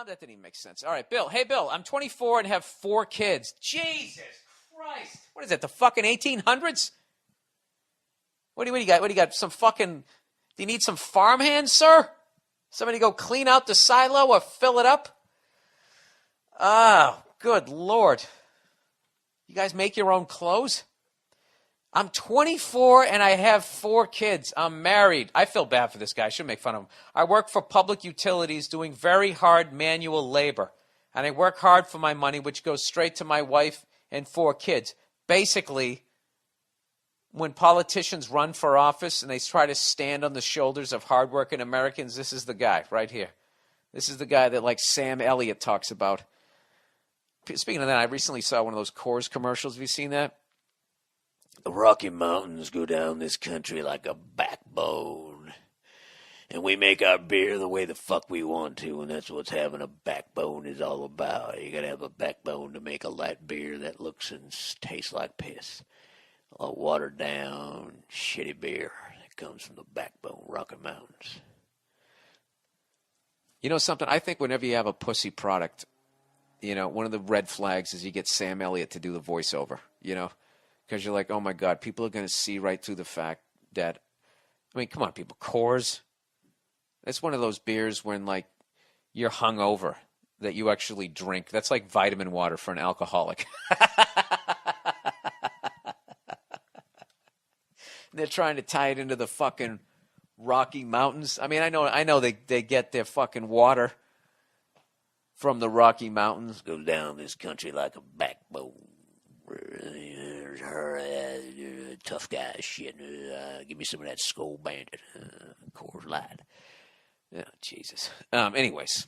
that didn't even make sense. All right, Bill. Hey, Bill, I'm 24 and have 4 kids. Jesus Christ. What is that, the fucking 1800s? What do you got? What do you got? Some fucking, do you need some farmhands, sir? Somebody go clean out the silo or fill it up? Oh, good Lord. You guys make your own clothes? I'm 24 and I have 4 kids. I'm married. I feel bad for this guy. I shouldn't make fun of him. I work for public utilities doing very hard manual labor. And I work hard for my money, which goes straight to my wife and 4 kids. Basically, when politicians run for office and they try to stand on the shoulders of hardworking Americans, this is the guy right here. This is the guy that, like, Sam Elliott talks about. Speaking of that, I recently saw one of those Coors commercials. Have you seen that? The Rocky Mountains go down this country like a backbone. And we make our beer the way the fuck we want to, and that's what having a backbone is all about. You gotta have a backbone to make a light beer that looks and tastes like piss. A watered down, shitty beer that comes from the backbone, Rocky Mountains. You know something? I think whenever you have a pussy product, you know, one of the red flags is you get Sam Elliott to do the voiceover, you know? Because you're like, oh, my God, people are going to see right through the fact that, I mean, come on, people, Coors. It's one of those beers when, like, you're hungover that you actually drink. That's like vitamin water for an alcoholic. They're trying to tie it into the fucking Rocky Mountains. I mean, I know they get their fucking water from the Rocky Mountains. Goes down this country like a backbone. Tough guy shit. Give me some of that Skull Bandit. Coors Light. Oh, Jesus. Anyways.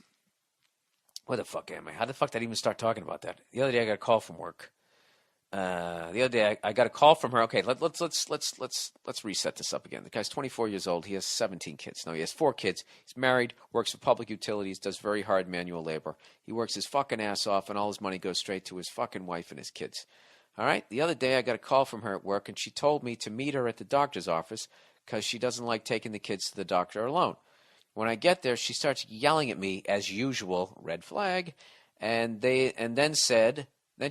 Where the fuck am I? How the fuck did I even start talking about that? The other day I got a call from work. The other day I got a call from her. Okay, let's reset this up again. The guy's 24 years old. He has 17 kids. No, he has 4 kids. He's married, works for public utilities, does very hard manual labor. He works his fucking ass off, and all his money goes straight to his fucking wife and his kids. All right? The other day I got a call from her at work, and she told me to meet her at the doctor's office because she doesn't like taking the kids to the doctor alone. When I get there, she starts yelling at me, as usual, red flag, and then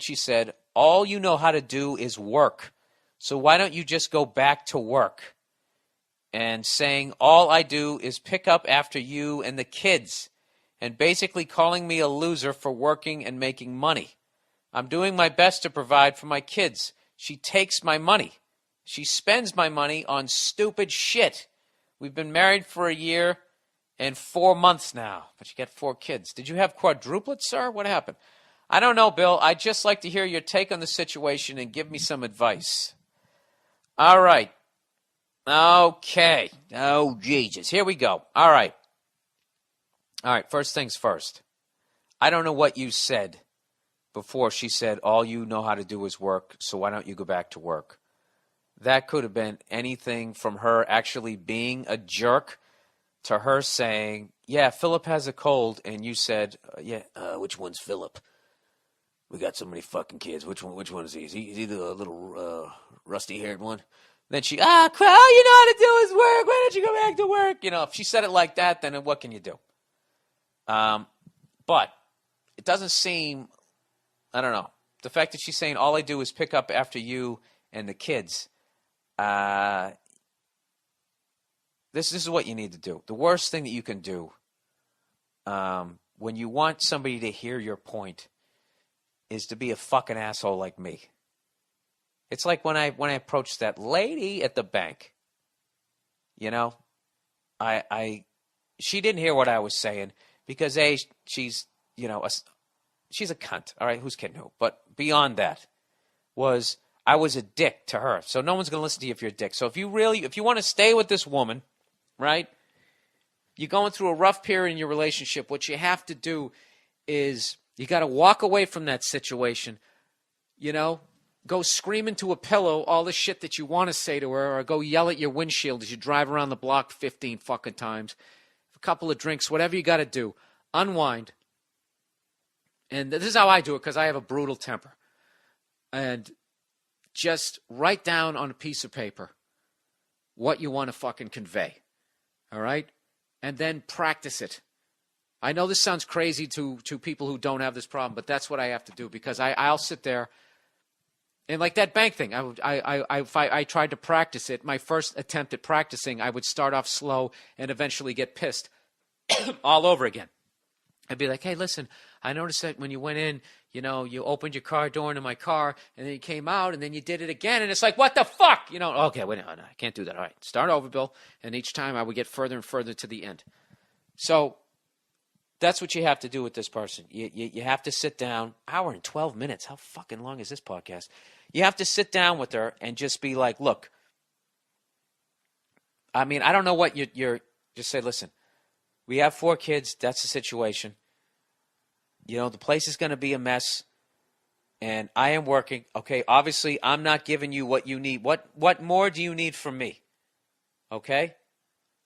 she said, all you know how to do is work. So why don't you just go back to work? And saying, all I do is pick up after you and the kids. And basically calling me a loser for working and making money. I'm doing my best to provide for my kids. She takes my money. She spends my money on stupid shit. We've been married for a year and 4 months now. But you got 4 kids. Did you have quadruplets, sir? What happened? I don't know, Bill. I'd just like to hear your take on the situation and give me some advice. All right. Okay. Oh, Jesus. Here we go. All right. First things first. I don't know what you said before she said, all you know how to do is work, so why don't you go back to work? That could have been anything from her actually being a jerk to her saying, yeah, Philip has a cold, and you said, which one's Philip? We got so many fucking kids. Which one is he? Is he the little rusty-haired one? Then she, all you know how to do is work. Why don't you go back to work? You know, if she said it like that, then what can you do? But it doesn't seem, I don't know. The fact that she's saying all I do is pick up after you and the kids, this is what you need to do. The worst thing that you can do when you want somebody to hear your point is to be a fucking asshole like me. It's like when I approached that lady at the bank. You know, she didn't hear what I was saying because she's she's a cunt. All right, who's kidding who? But beyond that, I was a dick to her. So no one's gonna listen to you if you're a dick. So if you want to stay with this woman, right? You're going through a rough period in your relationship. What you have to do is you got to walk away from that situation, you know, go scream into a pillow all the shit that you want to say to her, or go yell at your windshield as you drive around the block 15 fucking times, a couple of drinks, whatever you got to do, unwind. And this is how I do it because I have a brutal temper. And just write down on a piece of paper what you want to fucking convey, all right? And then practice it. I know this sounds crazy to people who don't have this problem, but that's what I have to do because I'll sit there and like that bank thing. I tried to practice it. My first attempt at practicing, I would start off slow and eventually get pissed all over again. I'd be like, hey, listen, I noticed that when you went in, you opened your car door into my car, and then you came out, and then you did it again, and it's like, what the fuck? Okay, wait, no, I can't do that. All right, start over, Bill. And each time I would get further and further to the end. So that's what you have to do with this person. You have to sit down. Hour and 12 minutes. How fucking long is this podcast? You have to sit down with her and just be like, look, I mean, I don't know what you're just say, listen, we have 4 kids. That's the situation. The place is going to be a mess, and I am working. Okay, obviously, I'm not giving you what you need. What more do you need from me? Okay?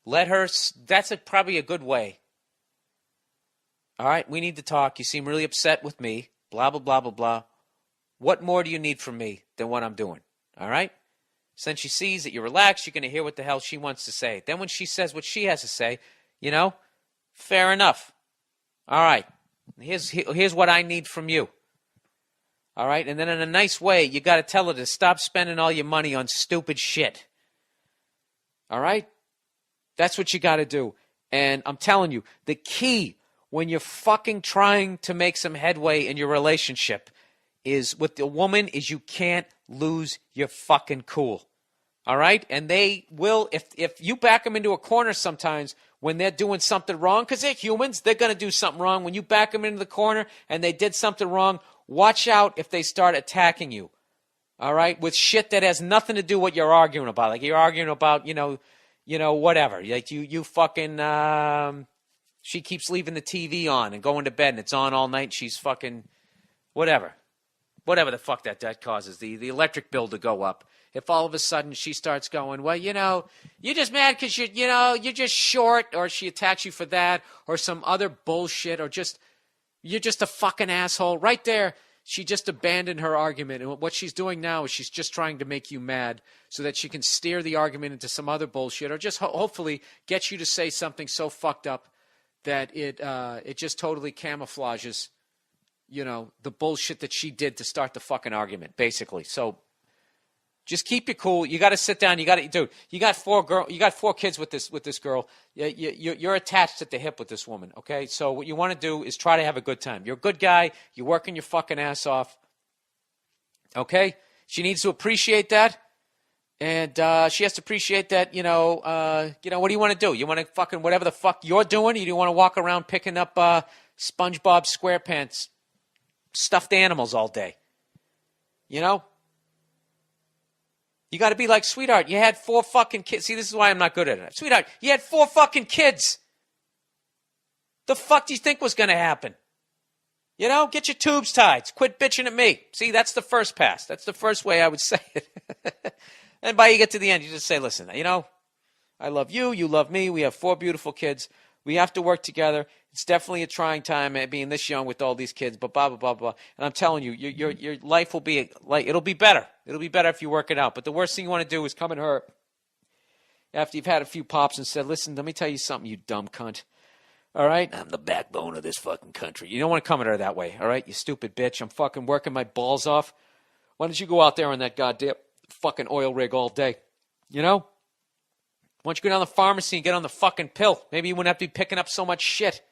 Let her, that's probably a good way. All right, we need to talk. You seem really upset with me. Blah, blah, blah, blah, blah. What more do you need from me than what I'm doing? All right? Since she sees that you're relaxed, you're going to hear what the hell she wants to say. Then when she says what she has to say, fair enough. All right. Here's what I need from you. All right? And then in a nice way, you got to tell her to stop spending all your money on stupid shit. All right? That's what you got to do. And I'm telling you, the key when you're fucking trying to make some headway in your relationship is with the woman is you can't lose your fucking cool. All right? And they will, if you back them into a corner sometimes when they're doing something wrong, because they're humans, they're going to do something wrong. When you back them into the corner and they did something wrong, watch out if they start attacking you. All right? With shit that has nothing to do with what you're arguing about. Like you're arguing about, whatever. Like you fucking, she keeps leaving the TV on and going to bed and it's on all night. She's fucking, whatever the fuck that causes, the electric bill to go up. If all of a sudden she starts going, well, you're just mad because you're just short, or she attacks you for that, or some other bullshit, or you're just a fucking asshole. Right there, she just abandoned her argument. And what she's doing now is she's just trying to make you mad so that she can steer the argument into some other bullshit, or just hopefully get you to say something so fucked up that it just totally camouflages, the bullshit that she did to start the fucking argument, basically. So just keep it cool. You got to sit down. You got 4 kids with this girl. You're attached at the hip with this woman. Okay. So what you want to do is try to have a good time. You're a good guy. You're working your fucking ass off. Okay. She needs to appreciate that. And she has to appreciate that, what do you want to do? You want to fucking whatever the fuck you're doing? Or you want to walk around picking up SpongeBob SquarePants stuffed animals all day? You got to be like, sweetheart, you had 4 fucking kids. See, this is why I'm not good at it. Sweetheart, you had 4 fucking kids. The fuck do you think was going to happen? Get your tubes tied. Quit bitching at me. See, that's the first pass. That's the first way I would say it. And by you get to the end, you just say, listen, I love you. You love me. We have 4 beautiful kids. We have to work together. It's definitely a trying time being this young with all these kids, but blah, blah, blah, blah. And I'm telling you, your life will be like, it'll be better. It'll be better if you work it out. But the worst thing you want to do is come at her after you've had a few pops and said, listen, let me tell you something, you dumb cunt. All right? I'm the backbone of this fucking country. You don't want to come at her that way. All right? You stupid bitch. I'm fucking working my balls off. Why don't you go out there on that goddamn fucking oil rig all day? Why don't you go down to the pharmacy and get on the fucking pill? Maybe you wouldn't have to be picking up so much shit.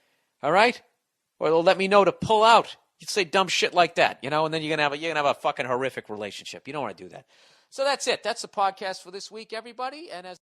All right? Or they'll let me know to pull out. You'd say dumb shit like that, and then you're gonna have a fucking horrific relationship. You don't want to do that. So that's it. That's the podcast for this week, everybody. And as